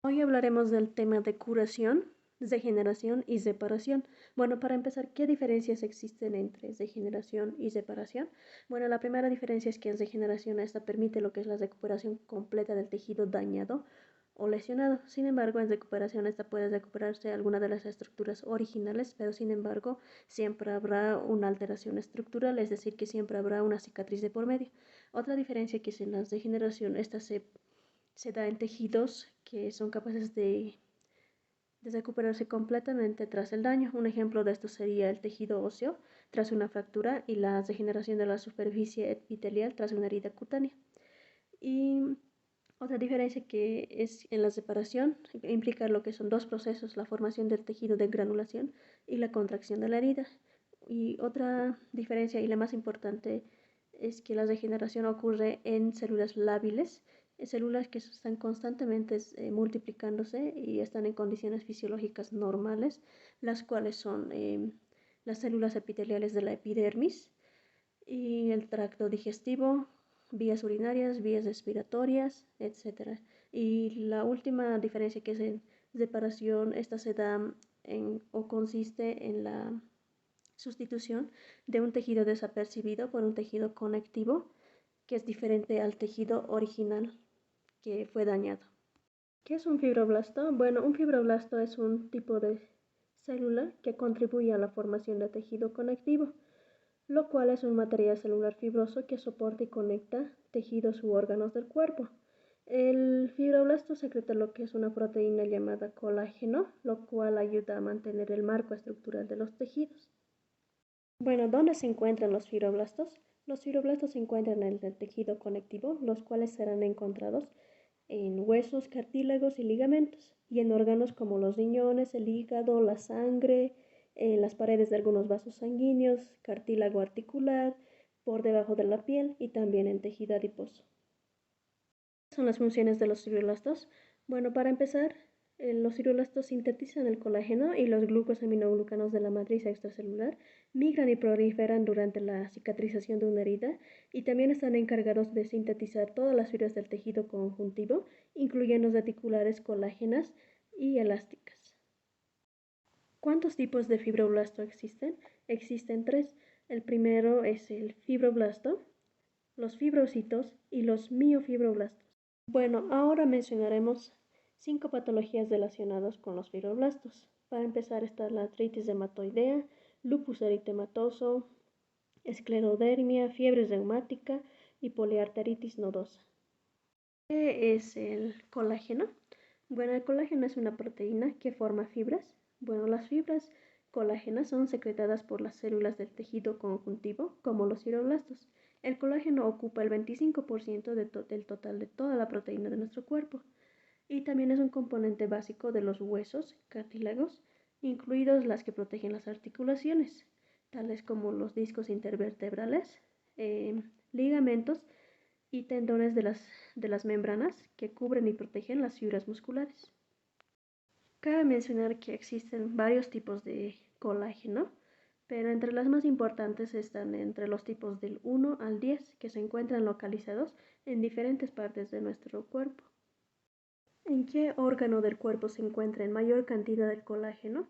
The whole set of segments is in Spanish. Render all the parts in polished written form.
Hoy hablaremos del tema de curación, degeneración y separación. Bueno, para empezar, ¿qué diferencias existen entre degeneración y separación? Bueno, la primera diferencia es que en degeneración esta permite lo que es la recuperación completa del tejido dañado o lesionado. Sin embargo, en recuperación esta puede recuperarse alguna de las estructuras originales, pero sin embargo siempre habrá una alteración estructural, es decir, que siempre habrá una cicatriz de por medio. Otra diferencia que es en la degeneración, esta se da en tejidos que son capaces de recuperarse completamente tras el daño. Un ejemplo de esto sería el tejido óseo tras una fractura y la degeneración de la superficie epitelial tras una herida cutánea. Y otra diferencia que es en la separación implica lo que son dos procesos, la formación del tejido de granulación y la contracción de la herida. Y otra diferencia y la más importante es que la degeneración ocurre en células lábiles, células que están constantemente multiplicándose y están en condiciones fisiológicas normales, las cuales son las células epiteliales de la epidermis y el tracto digestivo, vías urinarias, vías respiratorias, etcétera. Y la última diferencia que es en separación, esta se da o consiste en la sustitución de un tejido desapercibido por un tejido conectivo que es diferente al tejido original que fue dañado. ¿Qué es un fibroblasto? Bueno, un fibroblasto es un tipo de célula que contribuye a la formación de tejido conectivo, lo cual es un material celular fibroso que soporta y conecta tejidos u órganos del cuerpo. El fibroblasto secreta lo que es una proteína llamada colágeno, lo cual ayuda a mantener el marco estructural de los tejidos. Bueno, ¿dónde se encuentran los fibroblastos? Los fibroblastos se encuentran en el tejido conectivo, los cuales serán encontrados en huesos, cartílagos y ligamentos, y en órganos como los riñones, el hígado, la sangre, en las paredes de algunos vasos sanguíneos, cartílago articular, por debajo de la piel y también en tejido adiposo. ¿Qué son las funciones de los fibroblastos? Bueno, para empezar, los fibroblastos sintetizan el colágeno y los glucosaminoglucanos de la matriz extracelular, migran y proliferan durante la cicatrización de una herida y también están encargados de sintetizar todas las fibras del tejido conjuntivo, incluyendo reticulares, colágenas y elásticas. ¿Cuántos tipos de fibroblasto existen? Existen tres. El primero es el fibroblasto, los fibrocitos y los miofibroblastos. Bueno, ahora mencionaremos 5 patologías relacionadas con los fibroblastos. Para empezar está la artritis reumatoidea, lupus eritematoso, esclerodermia, fiebre reumática y poliarteritis nodosa. ¿Qué es el colágeno? Bueno, el colágeno es una proteína que forma fibras. Bueno, las fibras colágenas son secretadas por las células del tejido conjuntivo, como los fibroblastos. El colágeno ocupa el 25% del total de toda la proteína de nuestro cuerpo y también es un componente básico de los huesos, cartílagos, incluidos las que protegen las articulaciones, tales como los discos intervertebrales, ligamentos y tendones de las membranas que cubren y protegen las fibras musculares. Cabe mencionar que existen varios tipos de colágeno, pero entre las más importantes están entre los tipos del 1 al 10 que se encuentran localizados en diferentes partes de nuestro cuerpo. ¿En qué órgano del cuerpo se encuentra en mayor cantidad de colágeno?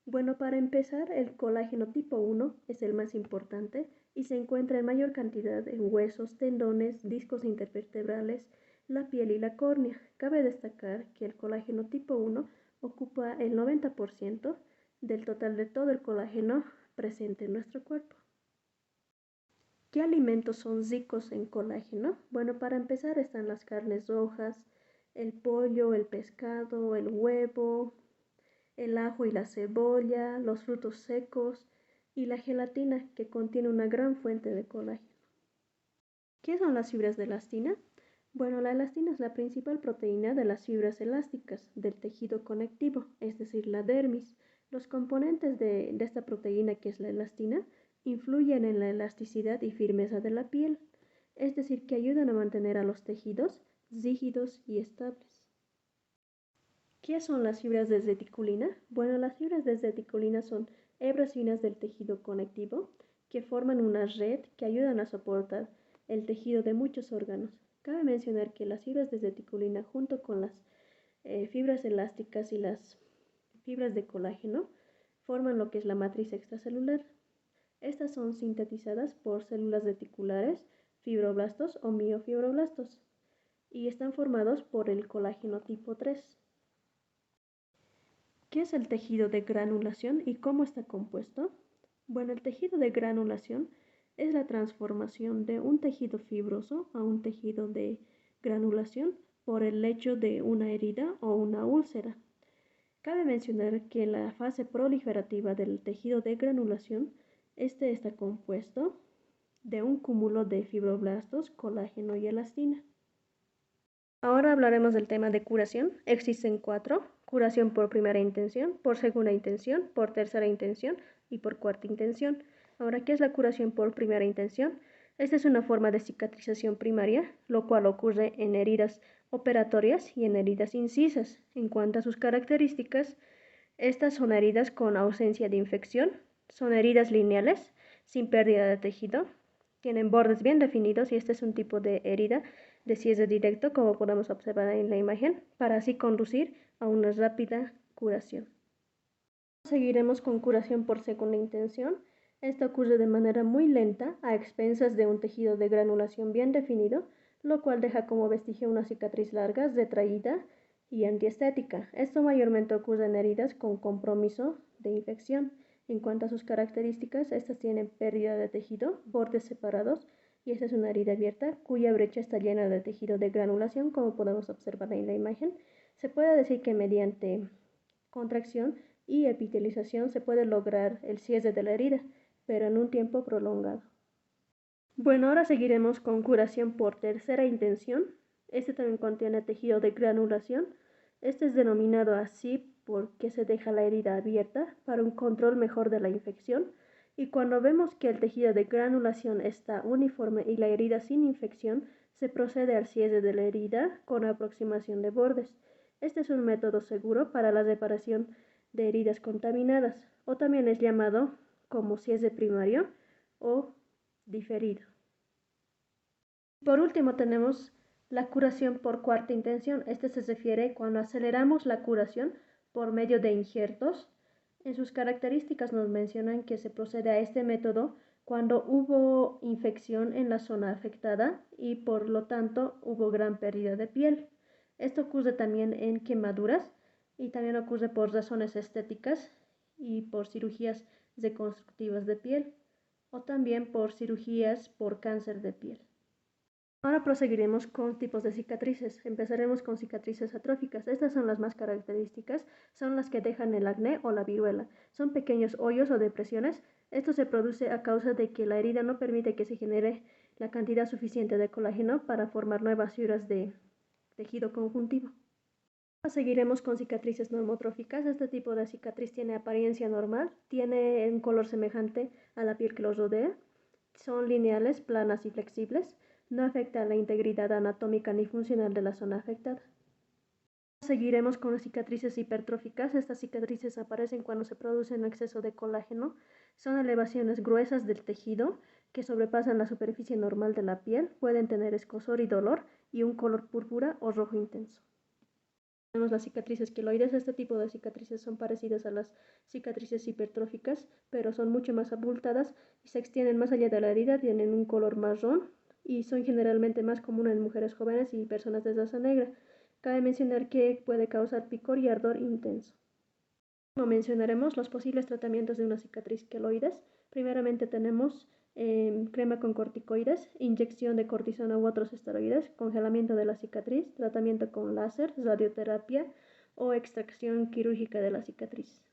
Bueno, para empezar, el colágeno tipo 1 es el más importante y se encuentra en mayor cantidad en huesos, tendones, discos intervertebrales, la piel y la córnea. Cabe destacar que el colágeno tipo 1 ocupa el 90% del total de todo el colágeno presente en nuestro cuerpo. ¿Qué alimentos son ricos en colágeno? Bueno, para empezar están las carnes rojas, el pollo, el pescado, el huevo, el ajo y la cebolla, los frutos secos y la gelatina, que contiene una gran fuente de colágeno. ¿Qué son las fibras de elastina? Bueno, la elastina es la principal proteína de las fibras elásticas del tejido conectivo, es decir, la dermis. Los componentes de esta proteína, que es la elastina, influyen en la elasticidad y firmeza de la piel, es decir, que ayudan a mantener a los tejidos rígidos y estables. ¿Qué son las fibras de reticulina? Bueno, las fibras de reticulina son hebras finas del tejido conectivo que forman una red que ayudan a soportar el tejido de muchos órganos. Cabe mencionar que las fibras de reticulina junto con las fibras elásticas y las fibras de colágeno forman lo que es la matriz extracelular. Estas son sintetizadas por células reticulares, fibroblastos o miofibroblastos y están formados por el colágeno tipo 3. ¿Qué es el tejido de granulación y cómo está compuesto? Bueno, el tejido de granulación es la transformación de un tejido fibroso a un tejido de granulación por el hecho de una herida o una úlcera. Cabe mencionar que en la fase proliferativa del tejido de granulación, este está compuesto de un cúmulo de fibroblastos, colágeno y elastina. Ahora hablaremos del tema de curación. Existen 4: curación por primera intención, por segunda intención, por tercera intención y por cuarta intención. Ahora, ¿qué es la curación por primera intención? Esta es una forma de cicatrización primaria, lo cual ocurre en heridas operatorias y en heridas incisas. En cuanto a sus características, estas son heridas con ausencia de infección, son heridas lineales, sin pérdida de tejido, tienen bordes bien definidos y este es un tipo de herida de cierre directo, como podemos observar en la imagen, para así conducir a una rápida curación. Seguiremos con curación por segunda intención. Esta ocurre de manera muy lenta, a expensas de un tejido de granulación bien definido, lo cual deja como vestigio una cicatriz larga, retraída y antiestética. Esto mayormente ocurre en heridas con compromiso de infección. En cuanto a sus características, estas tienen pérdida de tejido, bordes separados, y esta es una herida abierta cuya brecha está llena de tejido de granulación, como podemos observar en la imagen. Se puede decir que mediante contracción y epitelización se puede lograr el cierre de la herida, pero en un tiempo prolongado. Bueno, ahora seguiremos con curación por tercera intención. Este también contiene tejido de granulación. Este es denominado así porque se deja la herida abierta para un control mejor de la infección. Y cuando vemos que el tejido de granulación está uniforme y la herida sin infección, se procede al cierre de la herida con aproximación de bordes. Este es un método seguro para la reparación de heridas contaminadas, o también es llamado como cierre primario o diferido. Por último tenemos la curación por cuarta intención. Este se refiere cuando aceleramos la curación por medio de injertos. En sus características nos mencionan que se procede a este método cuando hubo infección en la zona afectada y por lo tanto hubo gran pérdida de piel. Esto ocurre también en quemaduras y también ocurre por razones estéticas y por cirugías reconstructivas de piel o también por cirugías por cáncer de piel. Ahora proseguiremos con tipos de cicatrices. Empezaremos con cicatrices atróficas. Estas son las más características, son las que dejan el acné o la viruela. Son pequeños hoyos o depresiones. Esto se produce a causa de que la herida no permite que se genere la cantidad suficiente de colágeno para formar nuevas fibras de tejido conjuntivo. Seguiremos con cicatrices normotróficas. Este tipo de cicatriz tiene apariencia normal, tiene un color semejante a la piel que los rodea, son lineales, planas y flexibles, no afecta la integridad anatómica ni funcional de la zona afectada. Seguiremos con las cicatrices hipertróficas. Estas cicatrices aparecen cuando se produce un exceso de colágeno, son elevaciones gruesas del tejido que sobrepasan la superficie normal de la piel, pueden tener escozor y dolor y un color púrpura o rojo intenso. Tenemos las cicatrices queloides. Este tipo de cicatrices son parecidas a las cicatrices hipertróficas, pero son mucho más abultadas y se extienden más allá de la herida, tienen un color marrón y son generalmente más comunes en mujeres jóvenes y personas de raza negra. Cabe mencionar que puede causar picor y ardor intenso. Como mencionaremos los posibles tratamientos de una cicatriz queloides. Primeramente tenemos crema con corticoides, inyección de cortisona u otros esteroides, congelamiento de la cicatriz, tratamiento con láser, radioterapia o extracción quirúrgica de la cicatriz.